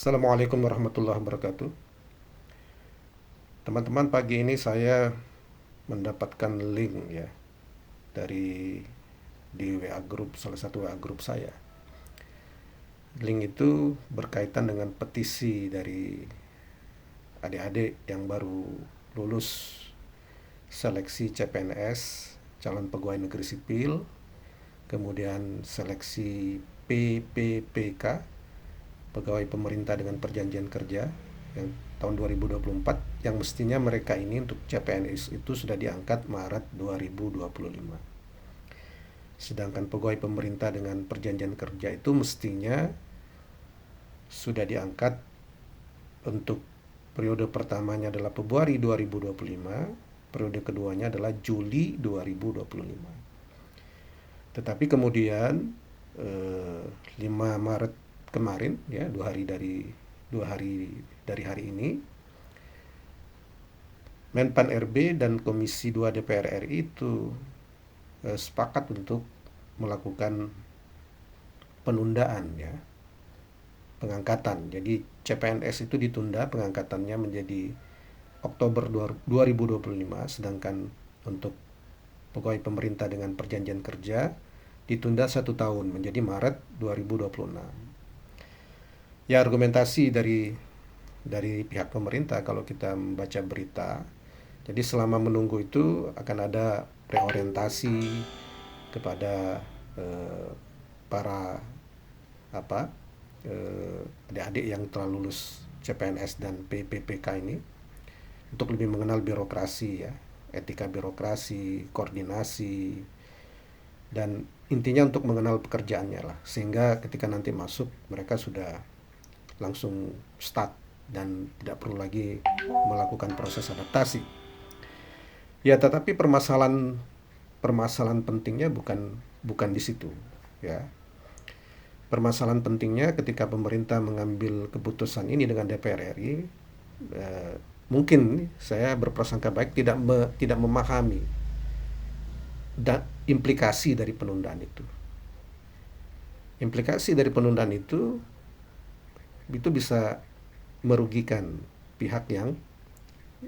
Assalamualaikum warahmatullahi wabarakatuh. Teman-teman, pagi ini saya mendapatkan link ya dari di WA grup, salah satu WA grup saya. Link itu berkaitan dengan petisi dari adik-adik yang baru lulus seleksi CPNS, calon pegawai negeri sipil, kemudian seleksi PPPK, pegawai pemerintah dengan perjanjian kerja yang tahun 2024, yang mestinya mereka ini untuk CPNS itu sudah diangkat Maret 2025. Sedangkan pegawai pemerintah dengan perjanjian kerja itu mestinya sudah diangkat untuk periode pertamanya adalah Februari 2025, periode keduanya adalah Juli 2025. Tetapi kemudian 5 Maret kemarin ya, dua hari dari hari ini, Menpan RB dan Komisi 2 DPR RI itu sepakat untuk melakukan penundaan ya, pengangkatan. Jadi CPNS itu ditunda pengangkatannya menjadi Oktober 2025, sedangkan untuk pegawai pemerintah dengan perjanjian kerja ditunda 1 tahun menjadi Maret 2026. Ya, argumentasi dari pihak pemerintah kalau kita membaca berita, jadi selama menunggu itu akan ada reorientasi kepada para apa adik-adik yang telah lulus CPNS dan PPPK ini untuk lebih mengenal birokrasi ya, etika birokrasi, koordinasi, dan intinya untuk mengenal pekerjaannya lah, sehingga ketika nanti masuk mereka sudah langsung start dan tidak perlu lagi melakukan proses adaptasi. Ya, tetapi permasalahan pentingnya bukan di situ ya. Permasalahan pentingnya ketika pemerintah mengambil keputusan ini dengan DPR RI, mungkin saya berprasangka baik tidak memahami dan implikasi dari penundaan itu. Implikasi dari penundaan itu bisa merugikan pihak yang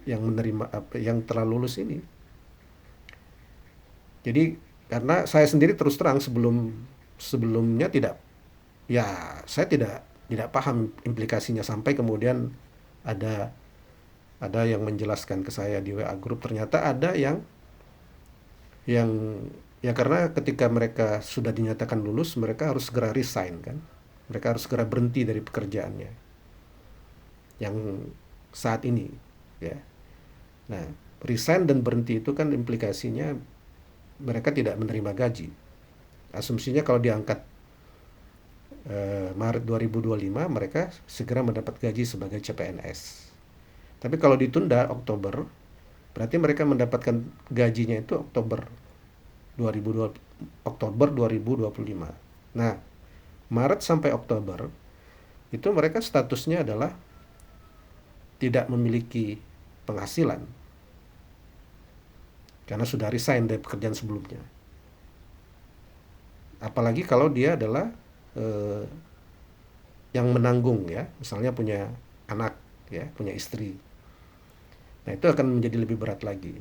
menerima yang telah lulus ini. Jadi karena saya sendiri terus terang sebelumnya saya tidak paham implikasinya sampai kemudian ada yang menjelaskan ke saya di WA grup. Ternyata ada yang ya, karena ketika mereka sudah dinyatakan lulus mereka harus segera resign kan. Mereka harus segera berhenti dari pekerjaannya yang saat ini ya. Nah, resign dan berhenti itu kan implikasinya mereka tidak menerima gaji. Asumsinya kalau diangkat Maret 2025 mereka segera mendapat gaji sebagai CPNS. Tapi kalau ditunda Oktober, berarti mereka mendapatkan gajinya itu Oktober 2025. Nah, Maret sampai Oktober itu mereka statusnya adalah tidak memiliki penghasilan karena sudah resign dari pekerjaan sebelumnya. Apalagi kalau dia adalah yang menanggung ya, misalnya punya anak ya, punya istri. Nah, itu akan menjadi lebih berat lagi.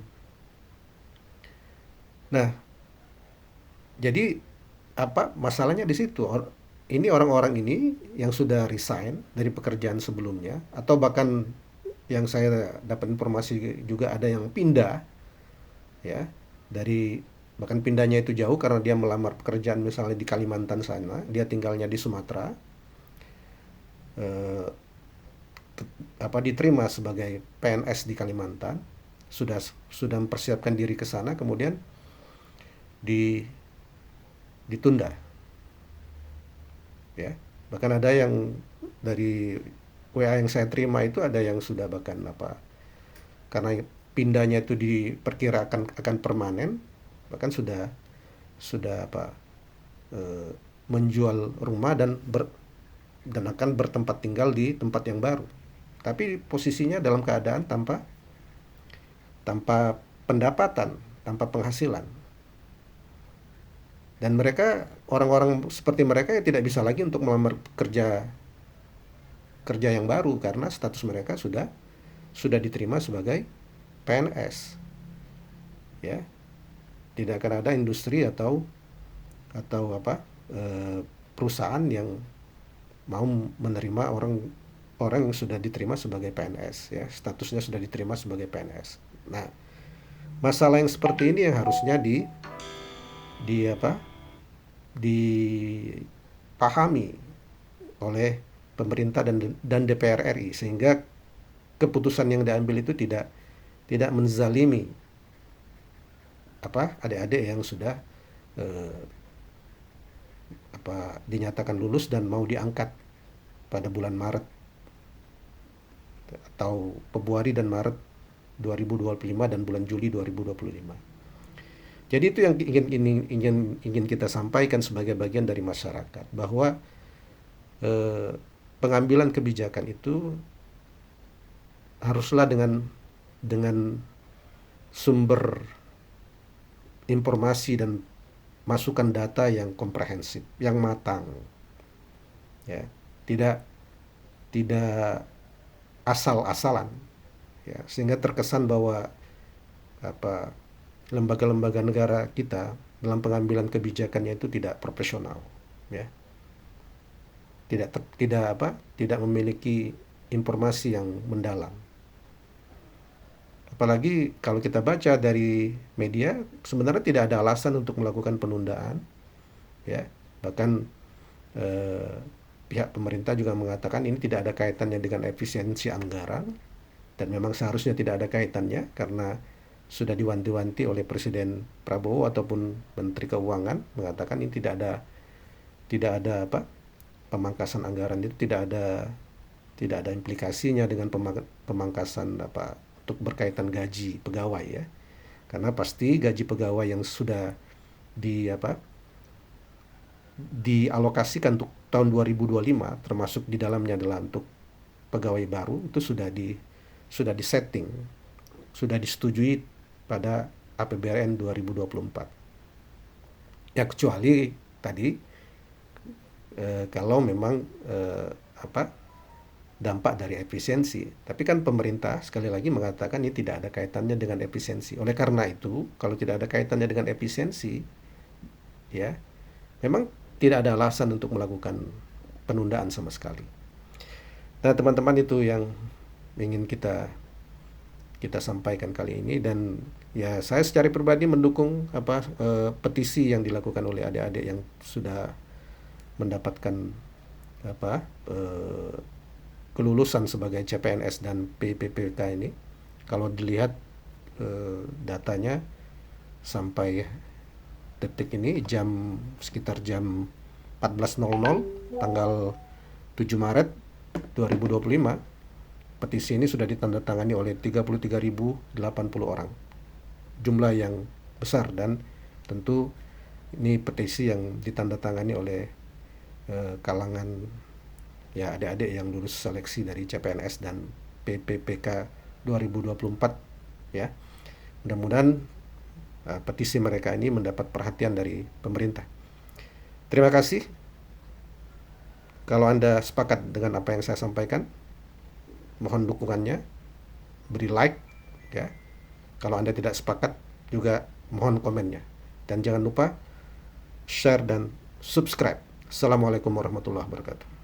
Nah, jadi masalahnya di situ. Ini orang-orang ini yang sudah resign dari pekerjaan sebelumnya, atau bahkan yang saya dapat informasi juga ada yang pindah ya, bahkan pindahnya itu jauh karena dia melamar pekerjaan misalnya di Kalimantan sana, dia tinggalnya di Sumatera, eh, diterima sebagai PNS di Kalimantan, sudah mempersiapkan diri ke sana, kemudian ditunda ya. Bahkan ada yang dari WA yang saya terima itu ada yang sudah bahkan karena pindahnya itu diperkirakan akan permanen, bahkan sudah eh, menjual rumah dan akan bertempat tinggal di tempat yang baru. Tapi posisinya dalam keadaan tanpa pendapatan, tanpa penghasilan. Dan mereka, orang-orang seperti mereka ya tidak bisa lagi untuk melamar kerja kerja yang baru karena status mereka sudah diterima sebagai PNS, ya. Tidak akan ada industri atau apa perusahaan yang mau menerima orang yang sudah diterima sebagai PNS, ya, statusnya sudah diterima sebagai PNS. Nah, masalah yang seperti ini yang harusnya di apa dipahami oleh pemerintah dan DPR RI, sehingga keputusan yang diambil itu tidak menzalimi adik-adik yang sudah eh, dinyatakan lulus dan mau diangkat pada bulan Maret atau Februari dan Maret 2025 dan bulan Juli 2025. Jadi itu yang ingin kita sampaikan sebagai bagian dari masyarakat, bahwa pengambilan kebijakan itu haruslah dengan sumber informasi dan masukan data yang komprehensif, yang matang, ya, tidak asal-asalan, ya, sehingga terkesan bahwa lembaga-lembaga negara kita dalam pengambilan kebijakannya itu tidak profesional, ya, tidak memiliki informasi yang mendalam. Apalagi kalau kita baca dari media, sebenarnya tidak ada alasan untuk melakukan penundaan, ya. Bahkan pihak pemerintah juga mengatakan ini tidak ada kaitannya dengan efisiensi anggaran, dan memang seharusnya tidak ada kaitannya karena sudah diwanti-wanti oleh Presiden Prabowo ataupun Menteri Keuangan mengatakan ini tidak ada pemangkasan anggaran itu tidak ada implikasinya dengan pemangkasan untuk berkaitan gaji pegawai, ya. Karena pasti gaji pegawai yang sudah dialokasikan untuk tahun 2025, termasuk di dalamnya adalah untuk pegawai baru, itu sudah disetting, sudah disetujui pada APBN 2024. Ya, kecuali tadi kalau memang dampak dari efisiensi. Tapi kan pemerintah sekali lagi mengatakan ini tidak ada kaitannya dengan efisiensi. Oleh karena itu, kalau tidak ada kaitannya dengan efisiensi, ya, memang tidak ada alasan untuk melakukan penundaan sama sekali. Nah, teman-teman, itu yang ingin kita sampaikan kali ini, dan ya saya secara pribadi mendukung petisi yang dilakukan oleh adik-adik yang sudah mendapatkan kelulusan sebagai CPNS dan PPPK ini. Kalau dilihat datanya sampai detik ini sekitar jam 14.00 tanggal 7 Maret 2025, petisi ini sudah ditandatangani oleh 33.080 orang. Jumlah yang besar, dan tentu ini petisi yang ditandatangani oleh kalangan, ya, adik-adik yang lulus seleksi dari CPNS dan PPPK 2024, ya. Mudah-mudahan petisi mereka ini mendapat perhatian dari pemerintah. Terima kasih. Kalau Anda sepakat dengan apa yang saya sampaikan, mohon dukungannya, beri like, ya. Kalau Anda tidak sepakat juga mohon komennya. Dan jangan lupa share dan subscribe. Assalamualaikum warahmatullahi wabarakatuh.